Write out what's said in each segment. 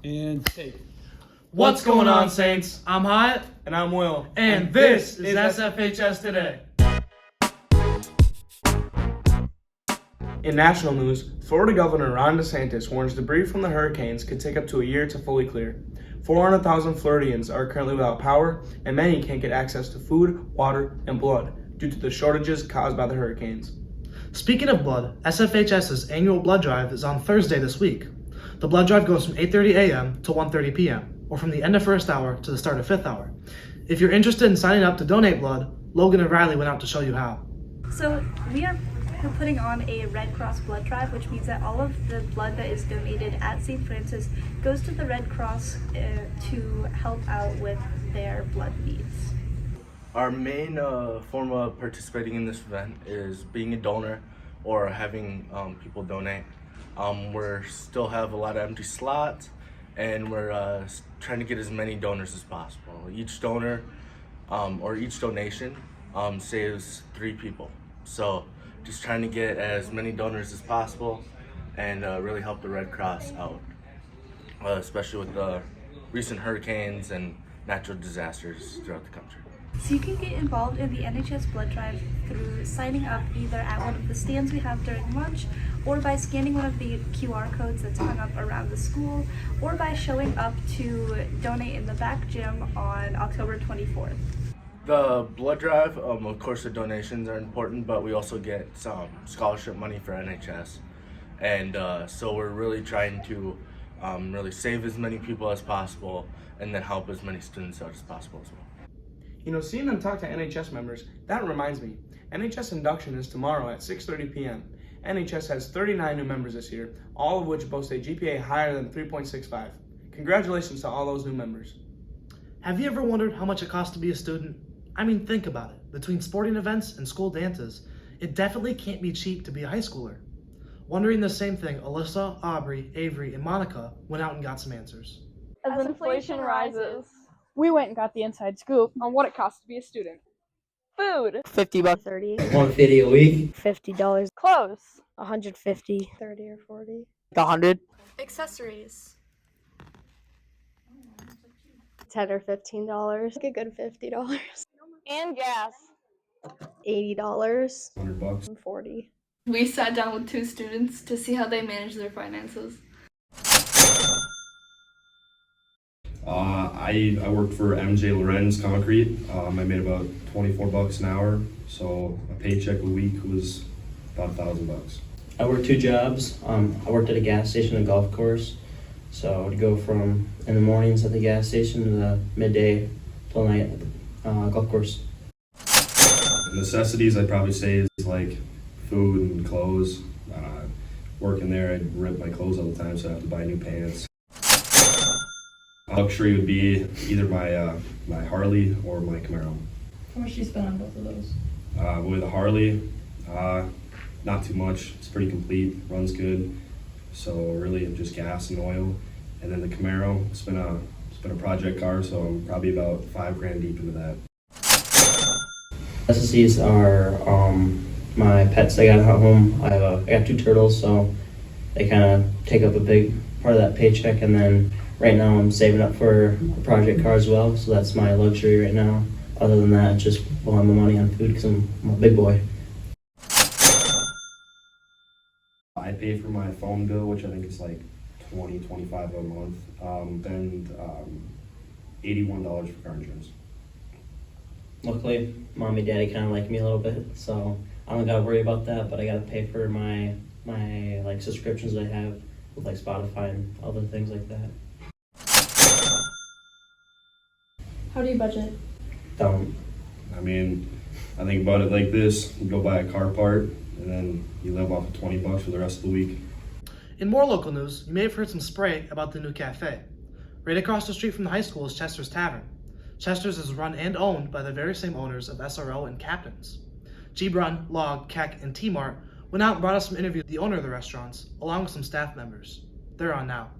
And take. What's going on, Saints? I'm Hyatt. And I'm Will. And this is SFHS Today. In national news, Florida Governor Ron DeSantis warns debris from the hurricanes could take up to a year to fully clear. 400,000 Floridians are currently without power, and many can't get access to food, water, and blood due to the shortages caused by the hurricanes. Speaking of blood, SFHS's annual blood drive is on Thursday this week. The blood drive goes from 8:30 a.m. to 1:30 p.m., or from the end of first hour to the start of fifth hour. If you're interested in signing up to donate blood, Logan and Riley went out to show you how. So we are putting on a Red Cross blood drive, which means that all of the blood that is donated at St. Francis goes to the Red Cross to help out with their blood needs. Our main form of participating in this event is being a donor or having people donate. We still have a lot of empty slots, and we're trying to get as many donors as possible. Each donor or each donation saves 3 people. So just trying to get as many donors as possible and really help the Red Cross out, especially with the recent hurricanes and natural disasters throughout the country. So you can get involved in the NHS blood drive through signing up either at one of the stands we have during lunch, or by scanning one of the QR codes that's hung up around the school, or by showing up to donate in the back gym on October 24th. The blood drive, of course the donations are important, but we also get some scholarship money for NHS. And so we're really trying to really save as many people as possible and then help as many students out as possible as well. You know, seeing them talk to NHS members, that reminds me, NHS induction is tomorrow at 6:30 p.m. NHS has 39 new members this year, all of which boast a GPA higher than 3.65. Congratulations to all those new members. Have you ever wondered how much it costs to be a student? I mean, think about it. Between sporting events and school dances, it definitely can't be cheap to be a high schooler. Wondering the same thing, Alyssa, Aubrey, Avery, and Monica went out and got some answers. As inflation rises, we went and got the inside scoop on what it costs to be a student. Food, $50. 30. $150 a week. $50. clothes, 150. 30 or 40. 100. Accessories. $10 or $15. Like a good $50. and gas. $80. $100. 40. We sat down with 2 students to see how they manage their finances. I worked for MJ Lorenz Concrete. I made about $24 an hour, so a paycheck a week was about $1,000. I worked 2 jobs. I worked at a gas station and a golf course. So I would go from in the mornings at the gas station to the midday till night at the golf course. Necessities I'd probably say is like food and clothes. Working there, I'd rip my clothes all the time, so I have to buy new pants. Luxury would be either my Harley or my Camaro. How much do you spend on both of those? With a Harley, not too much. It's pretty complete, runs good. So really just gas and oil. And then the Camaro, it's been a project car, so I'm probably about $5,000 deep into that. Necessities are my pets I got at home. I got 2 turtles, so they kind of take up a big part of that paycheck. And then right now I'm saving up for a project car as well, so that's my luxury right now. Other than that, just blowing my money on food because I'm a big boy. I pay for my phone bill, which I think is like $25 a month, and $81 for car insurance. Luckily, mommy and daddy kind of like me a little bit, so I don't gotta worry about that. But I gotta pay for my like subscriptions that I have with like Spotify and other things like that. How do you budget? Don't. I mean, I think about it like this: you go buy a car part, and then you live off of $20 for the rest of the week. In more local news, you may have heard some spray about the new cafe. Right across the street from the high school is Chester's Tavern. Chester's is run and owned by the very same owners of SRO and Captain's. Gbrun, Log, Keck, and T-Mart went out and brought us some interviews with the owner of the restaurants, along with some staff members. They're on now.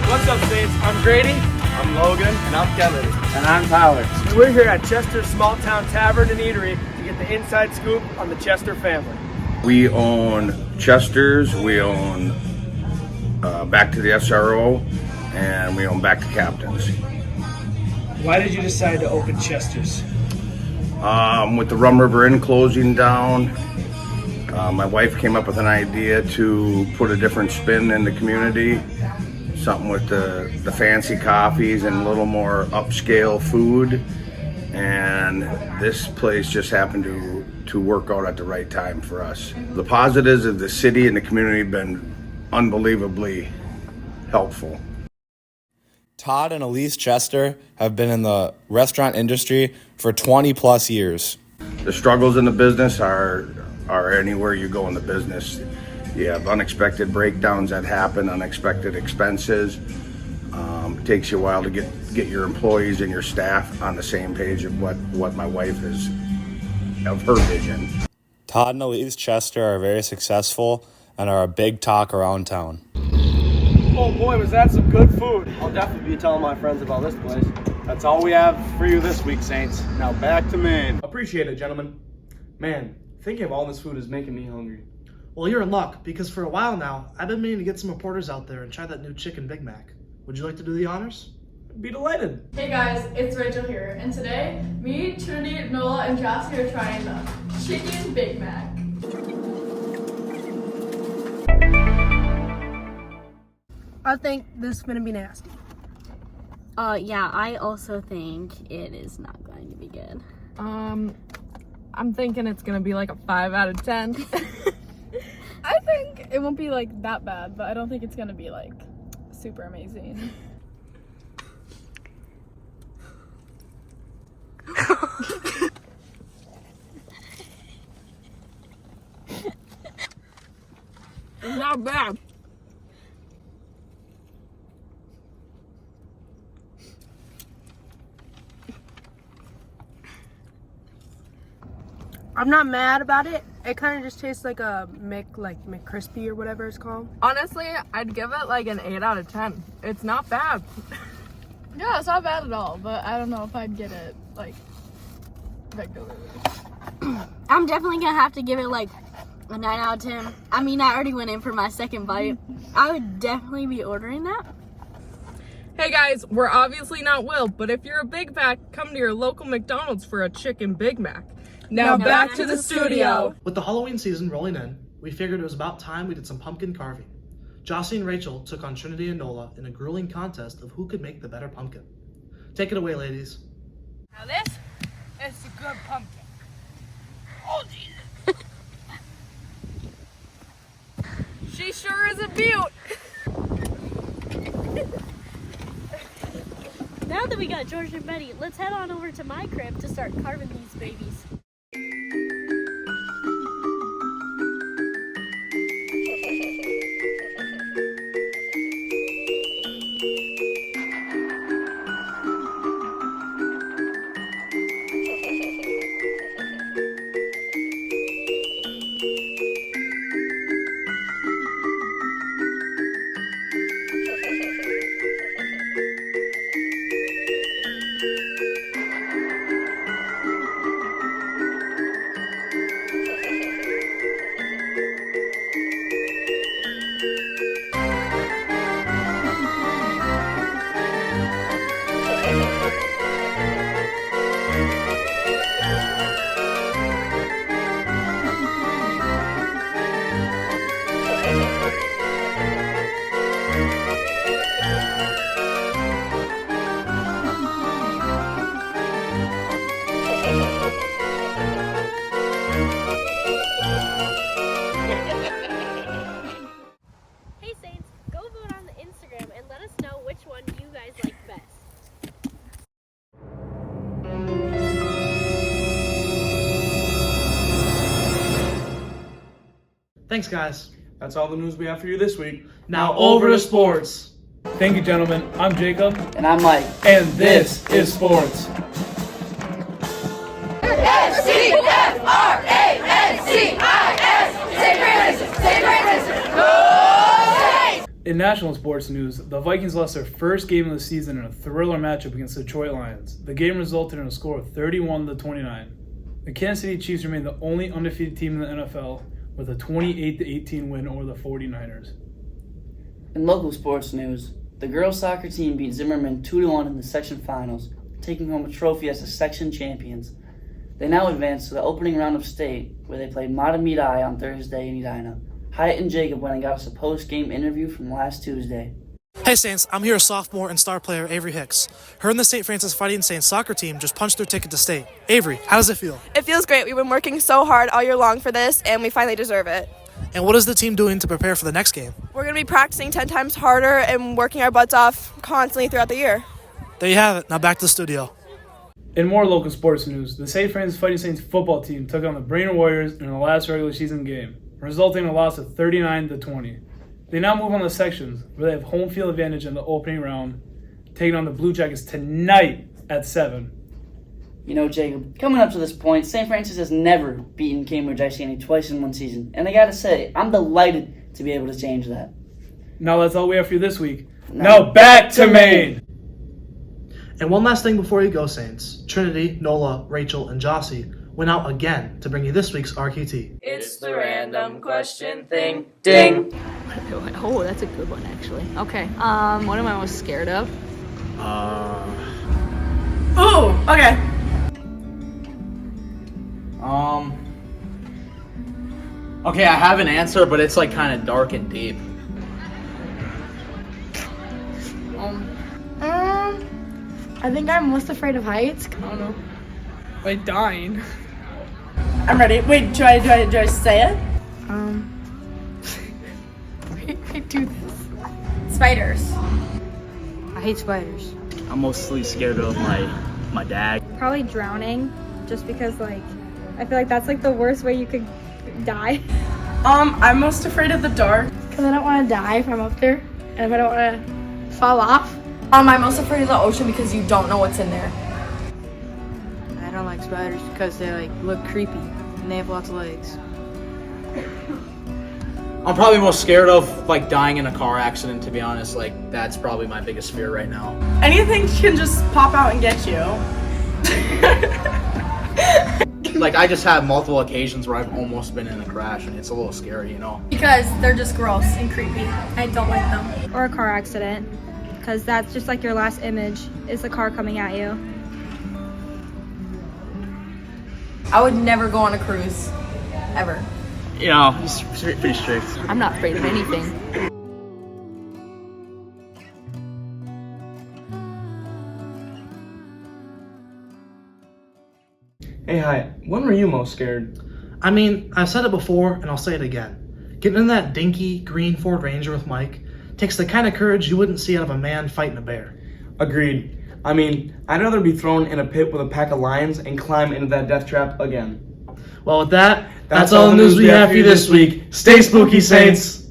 What's up, Saints? I'm Grady. I'm Logan. And I'm Kevin. And I'm Tyler. And we're here at Chester's Small Town Tavern and Eatery to get the inside scoop on the Chester family. We own Chester's, we own Back to the SRO, and we own Back to Captain's. Why did you decide to open Chester's? With the Rum River Inn closing down, my wife came up with an idea to put a different spin in the community. Something with the fancy coffees and a little more upscale food. And this place just happened to work out at the right time for us. The positives of the city and the community have been unbelievably helpful. Todd and Elise Chester have been in the restaurant industry for 20 plus years. The struggles in the business are anywhere you go in the business. You have unexpected breakdowns that happen, unexpected expenses. It takes you a while to get your employees and your staff on the same page of what my wife is, of her vision. Todd and Elise Chester are very successful and are a big talk around town. Oh boy, was that some good food. I'll definitely be telling my friends about this place. That's all we have for you this week, Saints. Now back to Maine. Appreciate it, gentlemen. Man, thinking of all this food is making me hungry. Well, you're in luck, because for a while now, I've been meaning to get some reporters out there and try that new chicken Big Mac. Would you like to do the honors? Be delighted. Hey guys, it's Rachel here, and today, me, Trinity, Nola, and Jossie are trying the chicken Big Mac. I think this is gonna be nasty. Yeah, I also think it is not going to be good. I'm thinking it's gonna be like a 5 out of 10. I think it won't be like that bad, but I don't think it's gonna be like super amazing. It's not bad. I'm not mad about it. It kind of just tastes like a McCrispy or whatever it's called. Honestly, I'd give it like an 8 out of 10. It's not bad. Yeah, it's not bad at all, but I don't know if I'd get it like regularly. I'm definitely gonna have to give it like a 9 out of 10. I mean, I already went in for my second bite. I would definitely be ordering that. Hey guys, we're obviously not Will, but if you're a Big Mac, come to your local McDonald's for a chicken Big Mac. Now back to the studio. With the Halloween season rolling in, we figured it was about time we did some pumpkin carving. Jossie and Rachel took on Trinity and Nola in a grueling contest of who could make the better pumpkin. Take it away, ladies. Now this is a good pumpkin. Oh Jesus. She sure is a beaut. Now that we got George and Betty, let's head on over to my crib to start carving these babies. Hey Saints, go vote on the Instagram and let us know which one you guys like best. Thanks, guys. That's all the news we have for you this week. Now over to sports. Thank you, gentlemen. I'm Jacob. And I'm Mike. And this is sports. In national sports news, the Vikings lost their first game of the season in a thriller matchup against the Detroit Lions. The game resulted in a score of 31-29. The Kansas City Chiefs remain the only undefeated team in the NFL with a 28-18 win over the 49ers. In local sports news, the girls soccer team beat Zimmerman 2-1 in the section finals, taking home a trophy as the section champions. They now advance to the opening round of state, where they played Matamidi on Thursday in Edina. Hyatt and Jacob went and got us a post-game interview from last Tuesday. Hey Saints, I'm here with sophomore and star player Avery Hicks. Her and the St. Francis Fighting Saints soccer team just punched their ticket to state. Avery, how does it feel? It feels great. We've been working so hard all year long for this, and we finally deserve it. And what is the team doing to prepare for the next game? We're going to be practicing 10 times harder and working our butts off constantly throughout the year. There you have it. Now back to the studio. In more local sports news, the St. Francis Fighting Saints football team took on the Brainerd Warriors in the last regular season game, resulting in a loss of 39-20. They now move on to sections, where they have home field advantage in the opening round, taking on the Blue Jackets tonight at 7. You know, Jacob, coming up to this point, St. Francis has never beaten Cambridge ICNA twice in one season, and I gotta say, I'm delighted to be able to change that. Now that's all we have for you this week. Now back to Maine! And one last thing before you go, Saints. Trinity, Nola, Rachel, and Jossie went out again to bring you this week's RQT. It's the random question thing. Ding! Oh, that's a good one, actually. Okay, what am I most scared of? Ooh, okay. Okay, I have an answer, but it's like kind of dark and deep. I think I'm most afraid of heights. I don't know. Like dying. I'm ready. Wait, do I say it? Wait, do this. Spiders. I hate spiders. I'm mostly scared of my dad. Probably drowning, just because like I feel like that's like the worst way you could die. I'm most afraid of the dark. Because I don't want to die if I'm up there, and if I don't want to fall off. I'm most afraid of the ocean because you don't know what's in there. I don't like spiders because they like look creepy and they have lots of legs. I'm probably most scared of like dying in a car accident, to be honest. Like that's probably my biggest fear right now. Anything can just pop out and get you. Like I just have multiple occasions where I've almost been in a crash and it's a little scary, you know. Because they're just gross and creepy. I don't like them. Or a car accident, because that's just like your last image is the car coming at you. I would never go on a cruise, ever. You know, he's pretty strict. I'm not afraid of anything. Hey, hi. When were you most scared? I mean, I've said it before and I'll say it again. Getting in that dinky green Ford Ranger with Mike takes the kind of courage you wouldn't see out of a man fighting a bear. Agreed. I mean, I'd rather be thrown in a pit with a pack of lions and climb into that death trap again. Well, with that, that's all the news we have for you this week. Stay spooky, Saints!